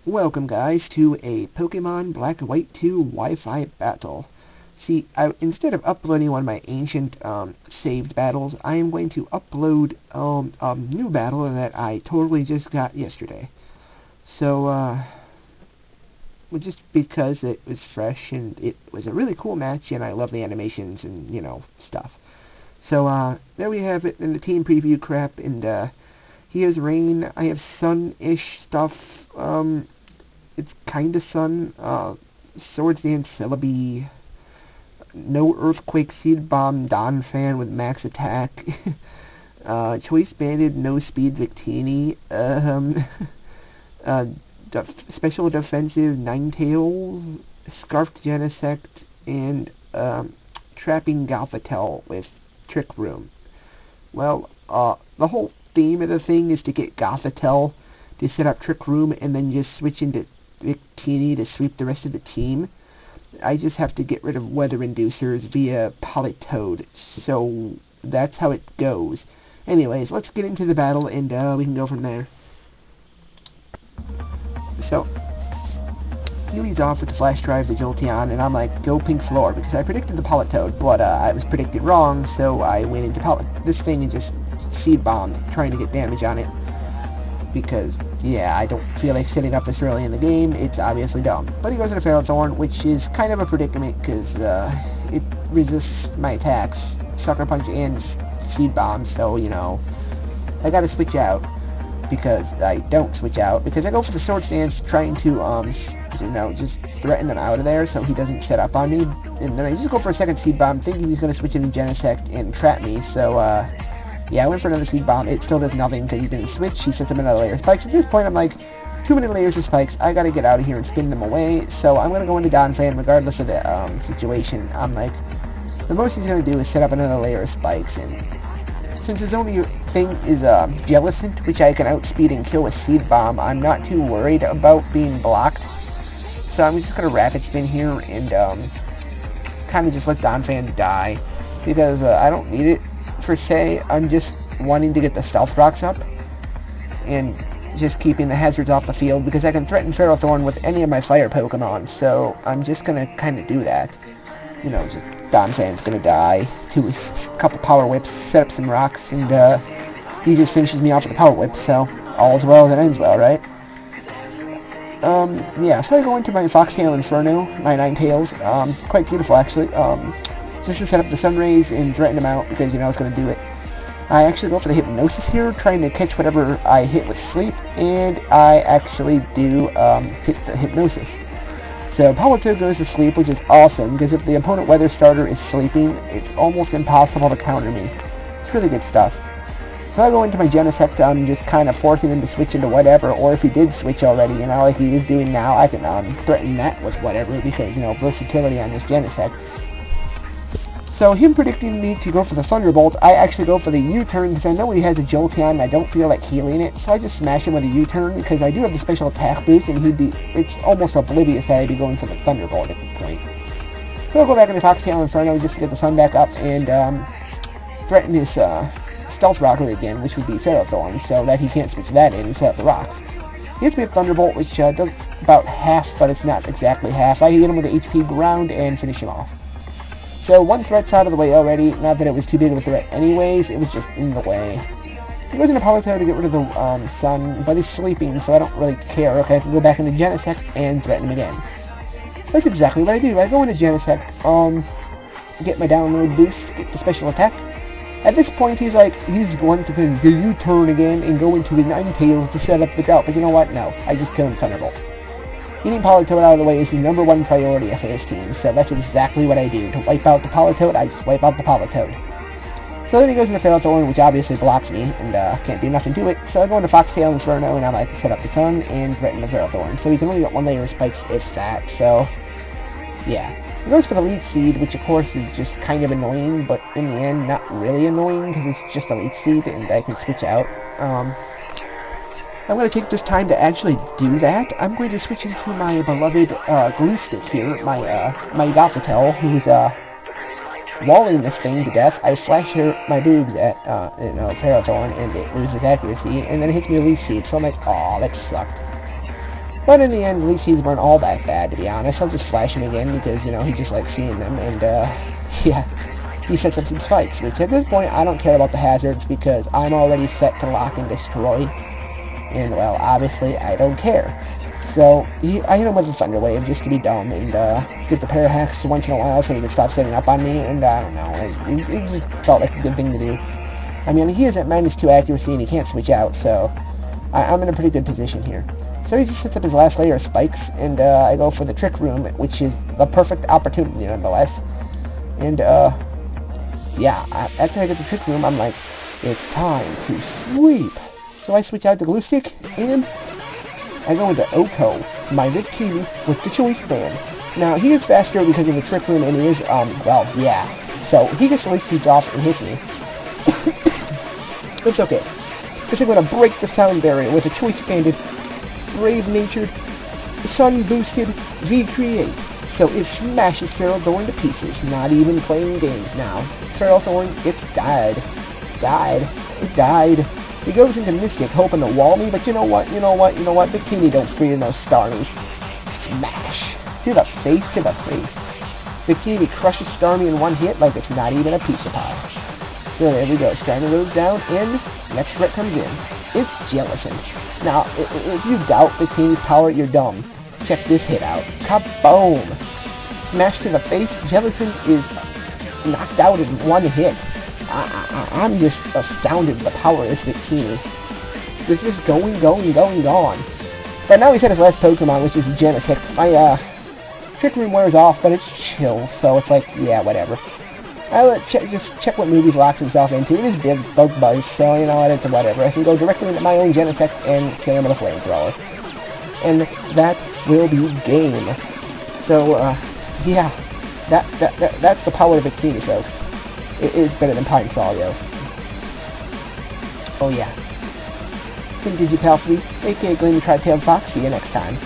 Welcome guys to a Pokemon Black and White 2 Wi-Fi battle. See, instead of uploading one of my ancient saved battles, I am going to upload a new battle that I totally just got yesterday. So, just because it was fresh and it was a really cool match and I love the animations and, stuff. So, there we have it in the team preview crap, and here's rain. I have sun-ish stuff. It's kinda sun. Swords Dance Celebi. No Earthquake Seed Bomb Donphan with max attack. Choice Banded No Speed Victini. Special Defensive Ninetales. Scarfed Genesect. And Trapping Gothitelle with Trick Room. Well, the whole theme of the thing is to get Gothitelle to set up Trick Room and then just switch into Victini to sweep the rest of the team. I just have to get rid of Weather Inducers via Politoed, so that's how it goes. Anyways, let's get into the battle and we can go from there. So, he leads off with the Flash Drive, the Jolteon, and I'm like, go Pink Floor, because I predicted the Politoed, but I was predicted wrong, so I went into this thing and just Seed Bombed, trying to get damage on it. Because, yeah, I don't feel like setting up this early in the game. It's obviously dumb. But he goes into Ferrothorn, which is kind of a predicament, because it resists my attacks. Sucker Punch and Seed Bomb, so, I gotta switch out. Because I don't switch out. Because I go for the Swords Dance, trying to, just threaten him out of there, so he doesn't set up on me. And then I just go for a second Seed Bomb, thinking he's gonna switch into Genesect and trap me, so, yeah, I went for another Seed Bomb. It still does nothing because he didn't switch. He sets up another layer of spikes. At this point, I'm like, too many layers of spikes. I gotta get out of here and spin them away. So I'm gonna go into Donphan regardless of the situation. I'm like, the most he's gonna do is set up another layer of spikes. And since his only thing is Jellicent, which I can outspeed and kill with Seed Bomb, I'm not too worried about being blocked. So I'm just gonna Rapid Spin here and kind of just let Donphan die because I don't need it. Per se, I'm just wanting to get the Stealth Rocks up and just keeping the hazards off the field because I can threaten Ferrothorn with any of my fire Pokemon, so I'm just gonna kind of do that. Just Donphan's gonna die to a couple Power Whips, set up some rocks, and he just finishes me off with a Power Whip, so all's well that ends well, right? Yeah, so I go into my Foxtail Inferno, my Ninetales, quite beautiful actually, just to set up the Sun Rays and threaten him out because it's going to do it. I actually go for the Hypnosis here, trying to catch whatever I hit with Sleep, and I actually do hit the Hypnosis. So Politoed goes to sleep, which is awesome, because if the opponent Weather Starter is sleeping, it's almost impossible to counter me. It's really good stuff. So I go into my Genesect, I'm just kind of forcing him to switch into whatever, or if he did switch already, like he is doing now, I can threaten that with whatever, because, versatility on this Genesect. So him predicting me to go for the Thunderbolt, I actually go for the U-turn because I know he has a Jolteon and I don't feel like healing it, so I just smash him with a U-turn because I do have the special attack boost and it's almost oblivious that I'd be going for the Thunderbolt at this point. So I'll go back into Foxtail Inferno just to get the sun back up and threaten his Stealth Rocket again, which would be Ferrothorn, so that he can't switch that in and set up the rocks. He hits me with Thunderbolt, which does about half, but it's not exactly half. I hit him with the HP Ground and finish him off. So one threat's out of the way already, not that it was too big of a threat anyways, it was just in the way. He goes into Politoed to get rid of the sun, but he's sleeping, so I don't really care. Okay, I can go back into Genesect and threaten him again. That's exactly what I do. I go into Genesect, get my download boost, get the special attack. At this point, he's going to do the U-turn again and go into his Ninetales to set up the doubt, but you know what? No, I just kill him Thunderbolt. Getting Politoed out of the way is the #1 priority for this team, so that's exactly what I do. To wipe out the Politoed, I just wipe out the Politoed. So then he goes into Ferrothorn, which obviously blocks me, and can't do nothing to it. So I go into Foxtail Inferno, and I like to set up the Sun and threaten the Ferrothorn. So he can only get one layer of spikes, if that, so yeah. He goes for the Leech Seed, which of course is just kind of annoying, but in the end, not really annoying, because it's just a Leech Seed, and I can switch out. I'm going to take this time to actually do that. I'm going to switch into my beloved glue stick here, my Gothitelle, who's walling this thing to death. I slash my boobs at Ferrothorn, and it loses accuracy, and then it hits me a Leech Seed, so I'm like, aw, that sucked. But in the end, at least these weren't all that bad, to be honest. I'll just flash him again because, you know, he just likes seeing them. And, yeah, he sets up some spikes, which at this point, I don't care about the hazards because I'm already set to lock and destroy. And, well, obviously, I don't care. So, I hit him with a Thunder Wave just to be dumb and get the pair hacks once in a while so he could stop setting up on me. And, I don't know, it just felt like a good thing to do. I mean, he is at -2 accuracy and he can't switch out, so I'm in a pretty good position here. So he just sets up his last layer of spikes, and I go for the Trick Room, which is the perfect opportunity nonetheless. And, yeah, after I get the Trick Room, I'm like, it's time to sweep. So I switch out the Glue Stick, and I go into Oko, my Victini, with the Choice Band. Now, he is faster because of the Trick Room, and he is, well, yeah. So he gets the speeds off and hits me. It's okay, because I'm going to break the sound barrier with a Choice-Banded, brave-natured, sun-boosted V-Create. So it smashes Feral Thorn to pieces, not even playing games now. Feral Thorn, it's died. It died. He goes into Mystic, hoping to wall me, but you know what? Bikini don't fear no Starmies. Smash! To the face. Bikini crushes Starmie in one hit like it's not even a pizza pie. So there we go. Starmie goes down, and next threat comes in. It's Jellison. Now, if you doubt Bikini's power, you're dumb. Check this hit out. Kaboom! Smash to the face. Jellison is knocked out in one hit. I'm just astounded at the power of this Victini. This is going. But now he's had his last Pokemon, which is Genesect. My, Trick Room wears off, but it's chill, so it's like, yeah, whatever. I'll just check what movies locks himself into. It is Big Bug Buzz, so, you know what, it's whatever. I can go directly into my own Genesect and kill him with a Flamethrower. And that will be game. So, yeah, that's the power of Victini, folks. It's better than Pine Solio. Oh yeah. Been Digipal3, aka Gleamy Tri-Tailed Fox. See you next time.